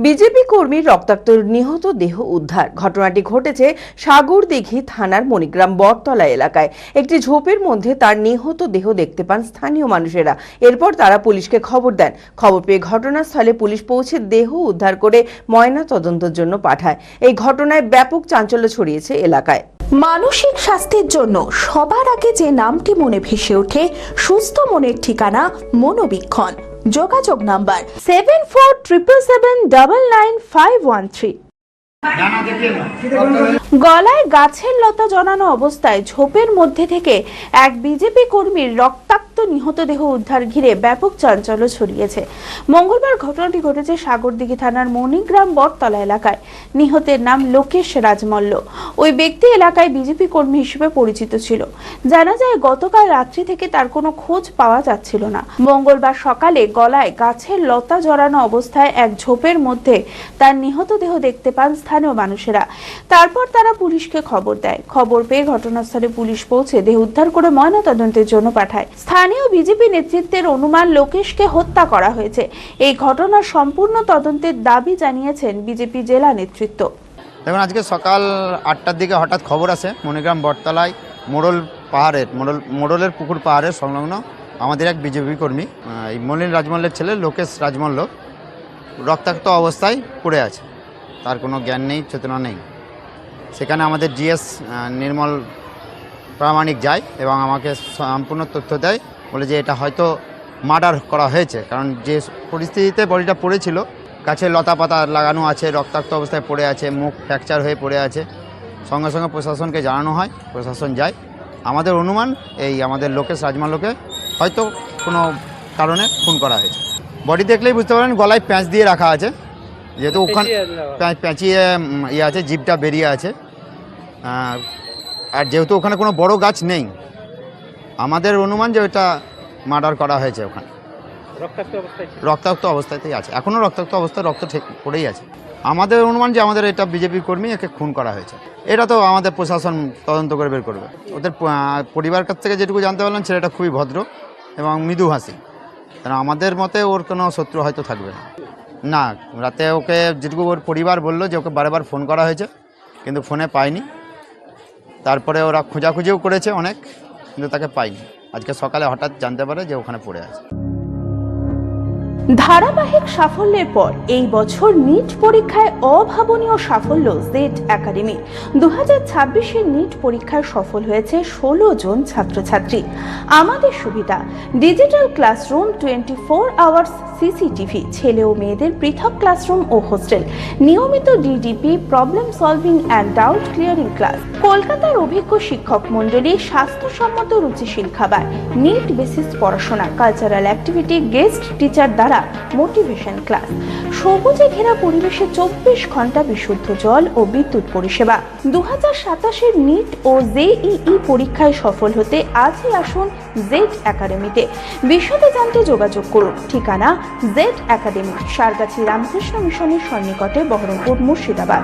BJP কর্মীর রক্তাক্ত নিহত দেহ উদ্ধার। ঘটনাটি ঘটেছে সাগরদিঘি থানার মণিগ্রাম বটতলা এলাকায়। একটি ঝোপের মধ্যে তার নিহত দেহ দেখতে পান স্থানীয় মানুষেরা। এরপর তারা পুলিশকে খবর দেন। খবর পেয়ে ঘটনাস্থলে পুলিশ পৌঁছে দেহ উদ্ধার করে ময়না তদন্তের জন্য পাঠায়। এই ঘটনায় ব্যাপক চাঞ্চল্য ছড়িয়েছে এলাকায়। মানসিক স্বাস্থ্যের জন্য সবার আগে যে নামটি মনে ভেসে ওঠে, সুস্থ মনের ঠিকানা মনোবীক্ষণ। যোগাযোগ নাম্বার 7477799513। গলায় গাছের লতা জড়ানো অবস্থায় ঝোপের মধ্যে থেকে এক বিজেপি কর্মীর রক্তাক্ত নিহত দেহ উদ্ধার ঘিরে ব্যাপক চাঞ্চল্য ছড়িয়েছে। মঙ্গলবার ঘটনাটি ঘটেছে সাগরদিঘি থানার মণিগ্রাম বটতলা এলাকায়। নিহতের নাম লোকেশ রাজমল্ল। ওই ব্যক্তি এলাকায় বিজেপি কর্মী হিসেবে পরিচিত ছিল। জানা যায় গতকাল রাত্রি থেকে তার কোনো খোঁজ পাওয়া যাচ্ছিল না। মঙ্গলবার সকালে গলায় গাছের লতা জড়ানো অবস্থায় এক ঝোপের মধ্যে তার নিহত দেহ দেখতে পান স্থানীয় মানুষেরা। তারপর তারা পুলিশকে খবর দেয়। খবর পেয়ে ঘটনাস্থলে পুলিশ পৌঁছে দেহ উদ্ধার করে ময়নাতদন্তের জন্য পাঠায়। স্থানীয় বিজেপি নেতৃত্বের অনুমান লোকেশকে হত্যা করা হয়েছে। এই ঘটনার সম্পূর্ণ তদন্তের দাবি জানিয়েছেন বিজেপি জেলা নেতৃত্ব। দেখুন, আজকে সকাল 8টার দিকে হঠাৎ খবর আসে মণিগ্রাম বটতলায় মোড়লের পুকুর পাহাড়ের সংলগ্ন আমাদের এক বিজেপি কর্মী এই মলিন রাজমল্লের ছেলে লোকেশ রাজমল্ল রক্তাক্ত অবস্থায় পড়ে আছে। তার কোনো জ্ঞান নেই, চেতনা নেই। সেখানে আমাদের জিএস নির্মল প্রামাণিক যায় এবং আমাকে সম্পূর্ণ তথ্য দেয়, বলে যে এটা হয়তো মার্ডার করা হয়েছে। কারণ যে পরিস্থিতিতে বডিটা পড়েছিল, গাছে লতা পাতা লাগানো আছে, রক্তাক্ত অবস্থায় পড়ে আছে, মুখ ফ্র্যাকচার হয়ে পড়ে আছে। সঙ্গে সঙ্গে প্রশাসনকে জানানো হয়, প্রশাসন যায়। আমাদের অনুমান এই আমাদের লোকেশ রাজমল্লকে হয়তো কোনো কারণে খুন করা হয়েছে। বডি দেখলেই বুঝতে পারেন গলায় প্যাঁচ দিয়ে রাখা আছে, যেহেতু ওখানে প্যাঁচিয়ে আছে, জিভটা বেরিয়ে আছে। আর যেহেতু ওখানে কোনো বড় গাছ নেই, আমাদের অনুমান যে ওটা মার্ডার করা হয়েছে। ওখানে রক্তাক্ত অবস্থাতেই আছে, এখনও রক্তাক্ত অবস্থায় রক্ত ঠিক পড়েই আছে। আমাদের অনুমান যে আমাদের এটা বিজেপি কর্মী, একে খুন করা হয়েছে। এটা তো আমাদের প্রশাসন তদন্ত করে বের করবে। ওদের পরিবার কাছ থেকে যেটুকু জানতে পারলাম, ছেলেটা খুবই ভদ্র এবং মৃদুভাষী। কারণ আমাদের মতে ওর কোনো শত্রু হয়তো থাকবে না। না, রাতে ওকে যেটুকু ওর পরিবার বললো যে ওকে বারবার ফোন করা হয়েছে, কিন্তু ফোনে পায়নি। তারপরে ওরা খোঁজাখুঁজিও করেছে অনেক, কিন্তু তাকে পায়নি। আজকে সকালে হঠাৎ জানতে পারে যে ওখানে পড়ে আছে। ধারাবাহিক সাফল্যের পর এই বছর নিট পরীক্ষায় অভাবনীয় সাফল্য জেড একাডেমি। 2026-এর নিট পরীক্ষায় সফল হয়েছে 16 জন ছাত্রছাত্রী। আমাদের সুবিধা ডিজিটাল ক্লাসরুম, 24 আওয়ার্স সিসিটিভি, ছেলে ও মেয়েদের পৃথক ক্লাসরুম ও হোস্টেল, নিয়মিত DDP, problem solving and doubt clearing class, কলকাতার অভিজ্ঞ শিক্ষক মন্ডলী, স্বাস্থ্যসম্মত রুচিশীল খাবার, নিট বেসিস পড়াশোনা, কালচারাল অ্যাক্টিভিটি, গেস্ট টিচার দ্বারা মোটিভেশন ক্লাস, সবুজে ঘেরা পরিবেশে 24 ঘন্টা বিশুদ্ধ জল ও বিদ্যুৎ পরিষেবা। 2027-এর নিট ও জেইই পরীক্ষায় সফল হতে আজই আসুন জেড একাডেমিতে। বিশদে জানতে যোগাযোগ করুন। ঠিকানা জেড একাডেমি, সারগাছি রামকৃষ্ণ মিশনের সন্নিকটে, বহরমপুর, মুর্শিদাবাদ।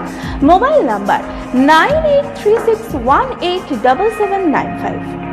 Mobile number 9836187795।